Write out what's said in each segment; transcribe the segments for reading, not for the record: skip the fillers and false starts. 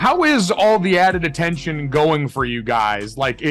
How is all the added attention going for you guys? Like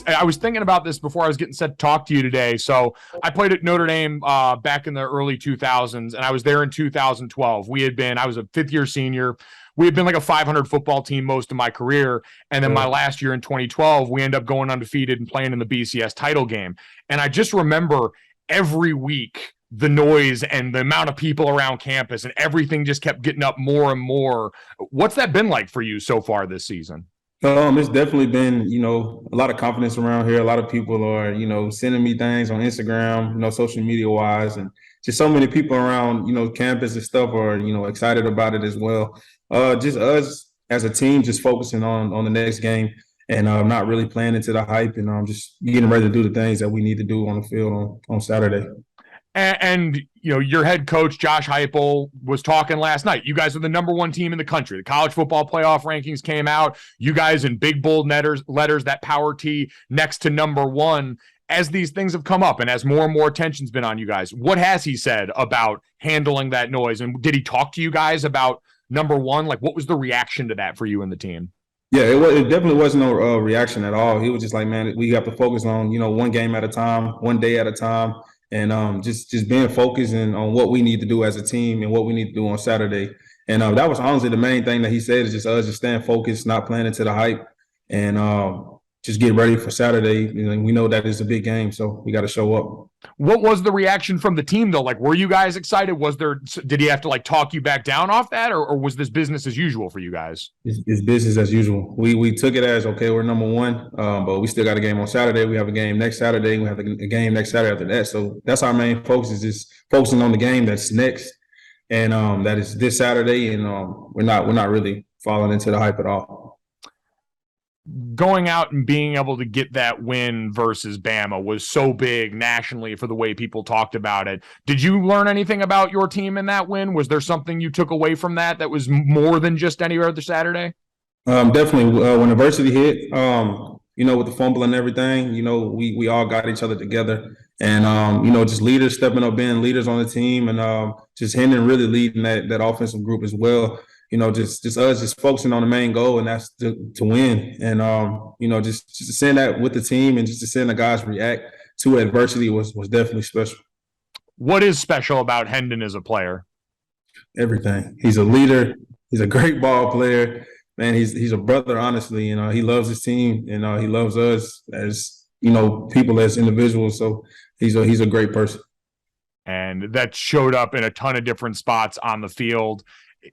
I was thinking about this before I was getting set to talk to you today. So I played at Notre Dame back in the early 2000s, and I was there in 2012. I was a fifth year senior. We had been like a 500 football team most of my career. And then my last year in 2012, we ended up going undefeated and playing in the BCS title game. And I just remember every week the noise and the amount of people around campus and everything just kept getting up more and more. What's that been like for you so far this season? It's definitely been, a lot of confidence around here. A lot of people are, sending me things on Instagram, social media wise, and just so many people around, campus and stuff are, excited about it as well. Just us as a team, just focusing on the next game and not really playing into the hype and just getting ready to do the things that we need to do on the field on Saturday. And your head coach, Josh Heupel, was talking last night. You guys are the number one team in the country. The college football playoff rankings came out. You guys in big, bold letters, that power T next to number one. As these things have come up and as more and more attention's been on you guys, what has he said about handling that noise? And did he talk to you guys about number one? Like, what was the reaction to that for you and the team? Yeah, it definitely wasn't no reaction at all. He was just like, man, we have to focus on, one game at a time, one day at a time. And just being focused on what we need to do as a team and what we need to do on Saturday. And that was honestly the main thing that he said is just us just staying focused, not playing into the hype, and just get ready for Saturday. We know that it's a big game, so we got to show up. What was the reaction from the team, though? Like, were you guys excited? Did he have to talk you back down off that, or was this business as usual for you guys? It's business as usual. We took it as, okay, we're number one, but we still got a game on Saturday. We have a game next Saturday. We have a game next Saturday after that. So that's our main focus is just focusing on the game that's next, and that is this Saturday. And we're not really falling into the hype at all. Going out and being able to get that win versus Bama was so big nationally for the way people talked about it. Did you learn anything about your team in that win? Was there something you took away from that was more than just any other Saturday? Definitely. When adversity hit, with the fumble and everything, we all got each other together. And, just leaders stepping up, being leaders on the team, and just Hendon really leading that offensive group as well. Just us just focusing on the main goal, and that's to win. And, just seeing that with the team and just to seeing the guys react to adversity was definitely special. What is special about Hendon as a player? Everything. He's a leader. He's a great ball player. Man, he's a brother, honestly. He loves his team, and he loves us as, people, as individuals. So he's a great person. And that showed up in a ton of different spots on the field.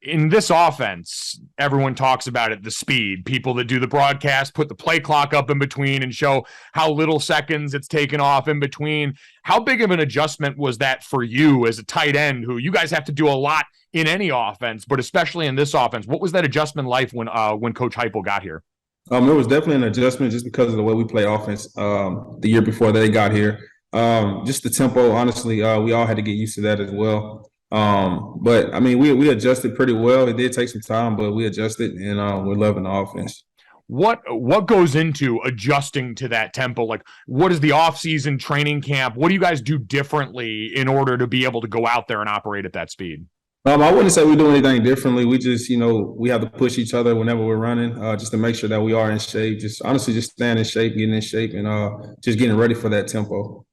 In this offense, everyone talks about it, the speed. People that do the broadcast put the play clock up in between and show how little seconds it's taken off in between. How big of an adjustment was that for you as a tight end who you guys have to do a lot in any offense, but especially in this offense? What was that adjustment like when Coach Heupel got here? It was definitely an adjustment just because of the way we play offense the year before they got here. Just the tempo, honestly, we all had to get used to that as well. But I mean, we adjusted pretty well. It did take some time, but we adjusted, and we're loving the offense. What goes into adjusting to that tempo? Like, what is the off-season training camp? What do you guys do differently in order to be able to go out there and operate at that speed? I wouldn't say we do anything differently. We just, we have to push each other whenever we're running, just to make sure that we are in shape. Just honestly, just staying in shape, getting in shape, and just getting ready for that tempo.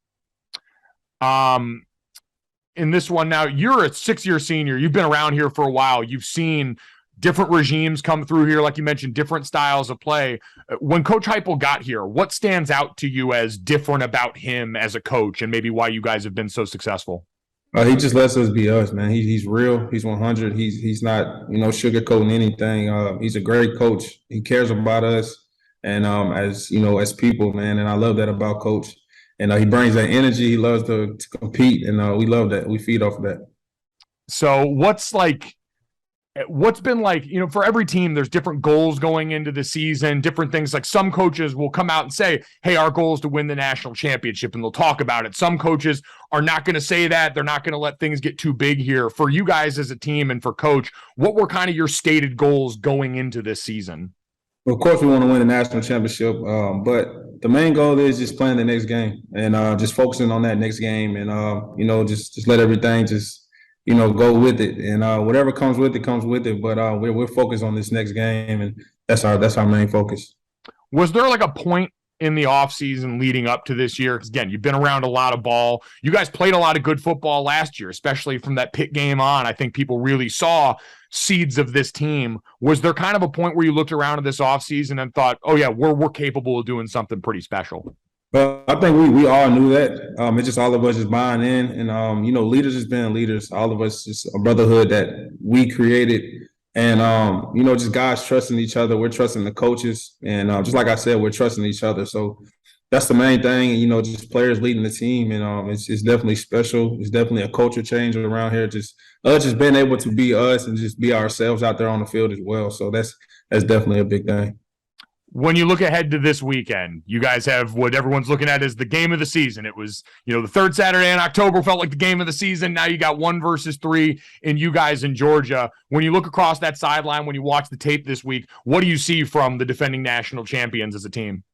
In this one now, you're a 6-year senior. You've been around here for a while. You've seen different regimes come through here, like you mentioned, different styles of play. When Coach Heupel got here, what stands out to you as different about him as a coach and maybe why you guys have been so successful? He just lets us be us, man. He's real. He's 100. He's not, sugarcoating anything. He's a great coach. He cares about us and as people, man. And I love that about Coach. And he brings that energy. He loves to compete, and we love that. We feed off of that. So what's been like, for every team, there's different goals going into the season, different things. Like some coaches will come out and say, hey, our goal is to win the national championship, and they'll talk about it. Some coaches are not going to say that. They're not going to let things get too big here. For you guys as a team and for Coach, what were kind of your stated goals going into this season? Well, of course, we want to win the national championship, but the main goal is just playing the next game and just focusing on that next game and, just let everything just, go with it. And whatever comes with it, comes with it. But we're focused on this next game, and that's our main focus. Was there like a point in the offseason leading up to this year? Because again, you've been around a lot of ball. You guys played a lot of good football last year, especially from that Pitt game on. I think people really saw seeds of this team. Was there kind of a point where you looked around at this offseason and thought, oh yeah, we're capable of doing something pretty special? Well, I think we all knew that. It's just all of us just buying in, and leaders just being leaders. All of us just a brotherhood that we created, and just guys trusting each other. We're trusting the coaches, and just like I said, we're trusting each other. So that's the main thing. Just players leading the team, and it's definitely special. It's definitely a culture change around here. Just being able to be us and just be ourselves out there on the field as well. So that's definitely a big thing. When you look ahead to this weekend, you guys have what everyone's looking at as the game of the season. It was, the third Saturday in October felt like the game of the season. Now you got 1 versus 3 in you guys in Georgia. When you look across that sideline, when you watch the tape this week, what do you see from the defending national champions as a team?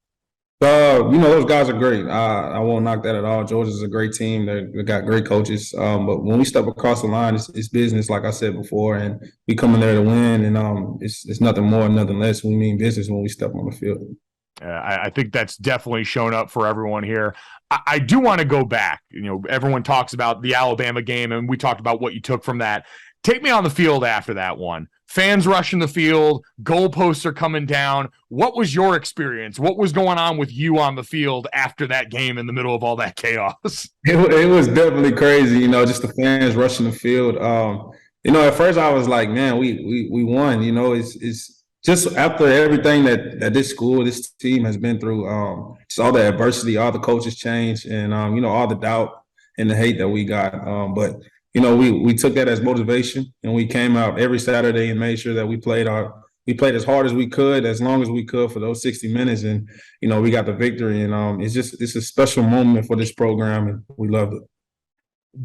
Those guys are great. I won't knock that at all. Georgia's a great team. They got great coaches. But when we step across the line, it's business, like I said before, and we come in there to win. And it's nothing more, nothing less. We mean business when we step on the field. I think that's definitely shown up for everyone here. I do want to go back. Everyone talks about the Alabama game, and we talked about what you took from that. Take me on the field after that one. Fans rushing the field, goalposts are coming down. What was your experience? What was going on with you on the field after that game in the middle of all that chaos? It was definitely crazy, just the fans rushing the field. At first I was like, man, we won. It's just after everything that this school, this team has been through, just all the adversity, all the coaches change, and all the doubt and the hate that we got. But we took that as motivation, and we came out every Saturday and made sure that we played as hard as we could, as long as we could for those 60 minutes. And, we got the victory, and it's a special moment for this program, and we loved it.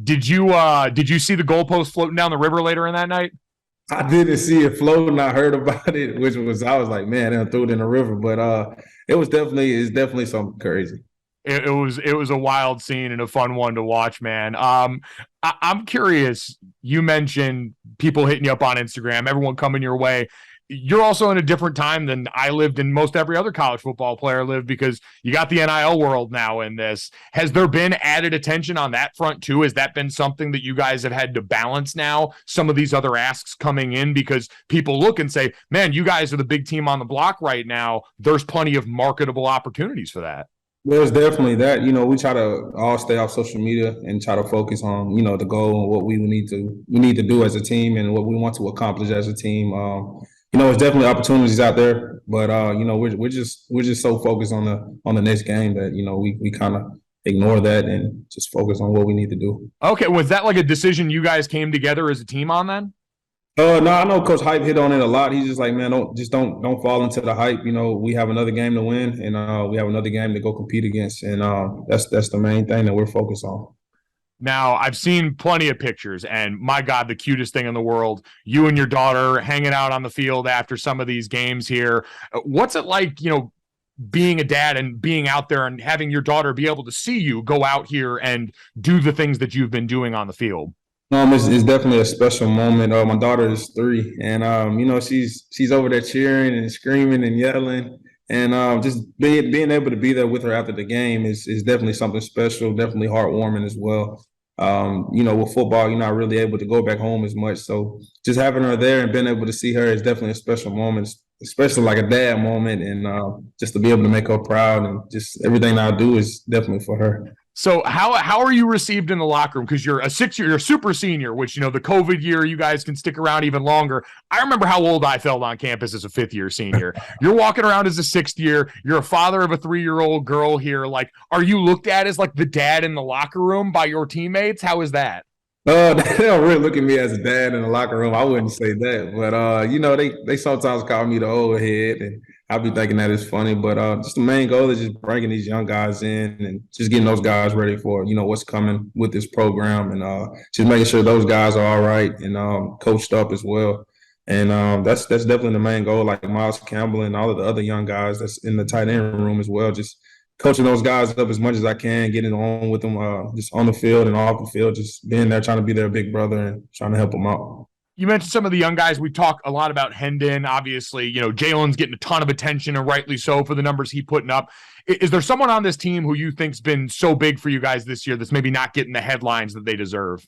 Did you see the goalpost floating down the river later in that night? I didn't see it floating. I heard about it, I was like, man, they threw it in the river. But it's definitely something crazy. It was a wild scene and a fun one to watch, man. I'm curious. You mentioned people hitting you up on Instagram, everyone coming your way. You're also in a different time than I lived and most every other college football player lived, because you got the NIL world now in this. Has there been added attention on that front too? Has that been something that you guys have had to balance now? Some of these other asks coming in because people look and say, man, you guys are the big team on the block right now. There's plenty of marketable opportunities for that. There's definitely that. We try to all stay off social media and try to focus on, the goal and what we need to do as a team and what we want to accomplish as a team. There's definitely opportunities out there, but we're just so focused on the next game that we kind of ignore that and just focus on what we need to do. Okay, was that like a decision you guys came together as a team on then? No, I know Coach Hype hit on it a lot. He's just like, man, don't fall into the hype. We have another game to win, and we have another game to go compete against, and that's the main thing that we're focused on. Now, I've seen plenty of pictures, and my God, the cutest thing in the world, you and your daughter hanging out on the field after some of these games here. What's it like, being a dad and being out there and having your daughter be able to see you go out here and do the things that you've been doing on the field? It's definitely a special moment. My daughter is 3, and she's over there cheering and screaming and yelling, and just being able to be there with her after the game is definitely something special, definitely heartwarming as well. With football, you're not really able to go back home as much, so just having her there and being able to see her is definitely a special moment, especially like a dad moment, and just to be able to make her proud, and just everything I do is definitely for her. So how are you received in the locker room? Because you're a 6-year, you're a super senior, which, the COVID year, you guys can stick around even longer. I remember how old I felt on campus as a 5th-year senior. You're walking around as a 6th year. You're a father of a 3-year-old girl here. Like, are you looked at as like the dad in the locker room by your teammates? How is that? They don't really look at me as a dad in the locker room. I wouldn't say that, but they sometimes call me the old head, and I'll be thinking that is funny. But just the main goal is just bringing these young guys in and just getting those guys ready for what's coming with this program, and just making sure those guys are all right and coached up as well. And that's definitely the main goal. Like Miles Campbell and all of the other young guys that's in the tight end room as well. Just coaching those guys up as much as I can, getting on with them just on the field and off the field, just being there, trying to be their big brother and trying to help them out. You mentioned some of the young guys. We talk a lot about Hendon. Obviously, Jalen's getting a ton of attention, and rightly so, for the numbers he's putting up. Is there someone on this team who you think's been so big for you guys this year that's maybe not getting the headlines that they deserve?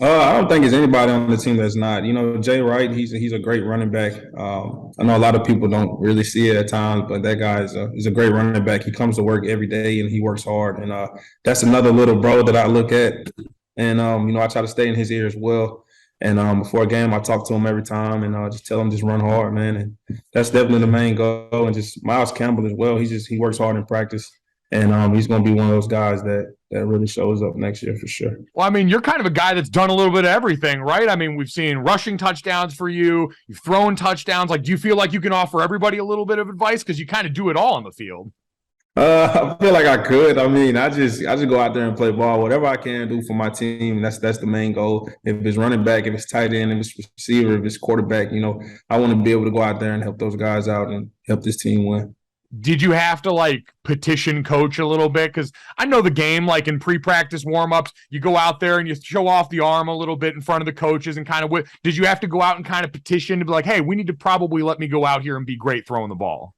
I don't think there's anybody on the team that's not. Jay Wright, he's a great running back. I know a lot of people don't really see it at times, but that guy he's a great running back. He comes to work every day and he works hard. And that's another little bro that I look at. And I try to stay in his ear as well. And before a game, I talk to him every time and just tell him just run hard, man. And that's definitely the main goal. And just Miles Campbell as well. He works hard in practice. And he's going to be one of those guys that really shows up next year for sure. Well, I mean, you're kind of a guy that's done a little bit of everything, right? I mean, we've seen rushing touchdowns for you. You've thrown touchdowns. Like, do you feel like you can offer everybody a little bit of advice? Because you kind of do it all on the field. I feel like I could. I mean, I just go out there and play ball. Whatever I can do for my team, that's the main goal. If it's running back, if it's tight end, if it's receiver, if it's quarterback, I want to be able to go out there and help those guys out and help this team win. Did you have to petition coach a little bit? Because I know the game, in pre-practice warm-ups, you go out there and you show off the arm a little bit in front of the coaches and kind of did you have to go out and kind of petition to be like, hey, we need to probably let me go out here and be great throwing the ball?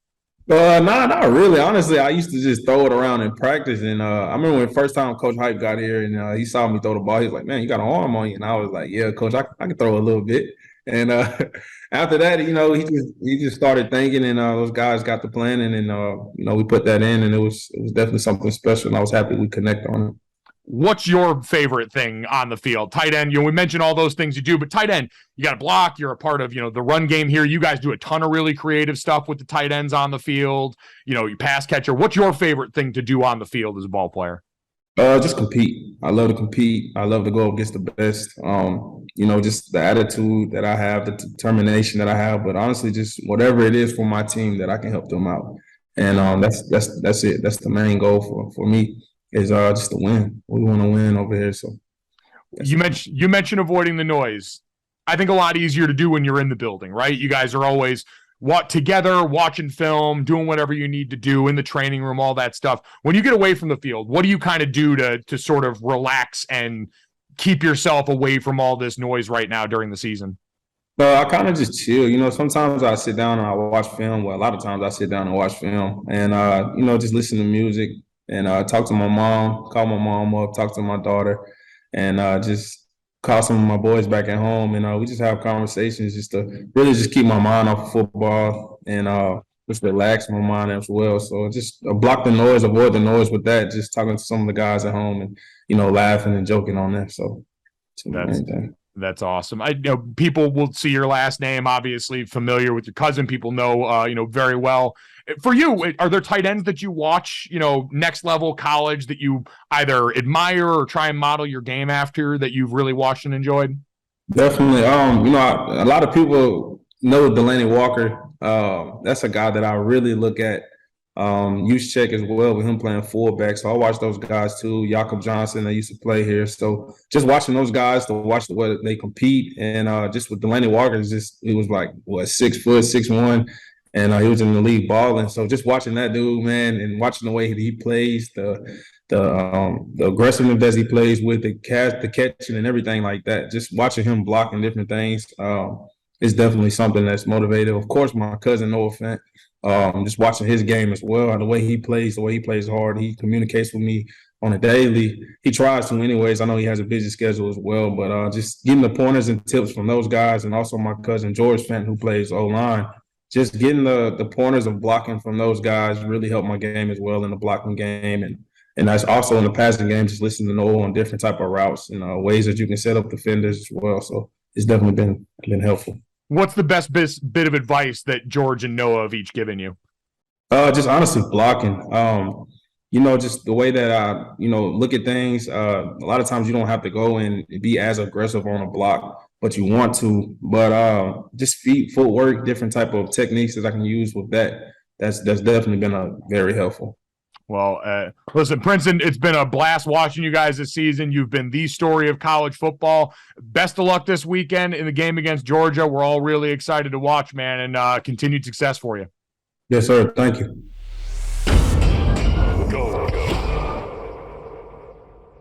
Not really. Honestly, I used to just throw it around in practice. And I remember when the first time Coach Hype got here and he saw me throw the ball, he was like, man, you got an arm on you. And I was like, yeah, Coach, I can throw a little bit. And after that, he just started thinking, and those guys got the planning, and we put that in, and it was definitely something special, and I was happy we connect on it. What's your favorite thing on the field? Tight end, we mentioned all those things you do, but tight end, you got to block. You're a part of, the run game here. You guys do a ton of really creative stuff with the tight ends on the field. You pass catcher. What's your favorite thing to do on the field as a ball player? Just compete. I love to compete. I love to go against the best. Just the attitude that I have, the determination that I have, but honestly, just whatever it is for my team that I can help them out. And that's it. That's the main goal for me is just to win. We want to win over here. So you mentioned avoiding the noise. I think a lot easier to do when you're in the building, right? You guys are always together, watching film, doing whatever you need to do in the training room, all that stuff. When you get away from the field, what do you kind of do to sort of relax and keep yourself away from all this noise right now during the season? I kind of just chill. Sometimes I sit down and I watch film. Well, a lot of times I sit down and watch film and, just listen to music and talk to my mom, call my mom up, talk to my daughter, and just call some of my boys back at home, and we just have conversations just to really just keep my mind off of football and just relax my mind as well. So just block the noise, avoid the noise with that, just talking to some of the guys at home and, laughing and joking on that. So that's awesome. I know people will see your last name, obviously familiar with your cousin. People know, very well. For you, are there tight ends that you watch, next level college that you either admire or try and model your game after that you've really watched and enjoyed? Definitely. A lot of people know Delanie Walker. That's a guy that I really look at. Check as well with him playing fullback. So I watch those guys too. Jakob Johnson, they used to play here. So just watching those guys to watch the way they compete. And just with Delanie Walker, he was like, 6 foot, 6'1". And he was in the league balling. So just watching that dude, man, and watching the way he plays, the aggressiveness that he plays with, the catching and everything like that, just watching him blocking different things is definitely something that's motivated. Of course, my cousin Noah Fant, just watching his game as well, the way he plays hard. He communicates with me on a daily. He tries to anyways. I know he has a busy schedule as well, but just getting the pointers and tips from those guys, and also my cousin George Fant, who plays O-line, just getting the pointers of blocking from those guys really helped my game as well in the blocking game. And that's also in the passing game, just listening to Noah on different type of routes and ways that you can set up defenders as well. So it's definitely been helpful. What's the best bit of advice that George and Noah have each given you? Just honestly blocking. Just the way that I, look at things. A lot of times you don't have to go and be as aggressive on a block, but you want to. But just feet, footwork, different type of techniques that I can use with that. That's definitely been very helpful. Well, listen, Princeton, it's been a blast watching you guys this season. You've been the story of college football. Best of luck this weekend in the game against Georgia. We're all really excited to watch, man, and continued success for you. Yes, sir. Thank you.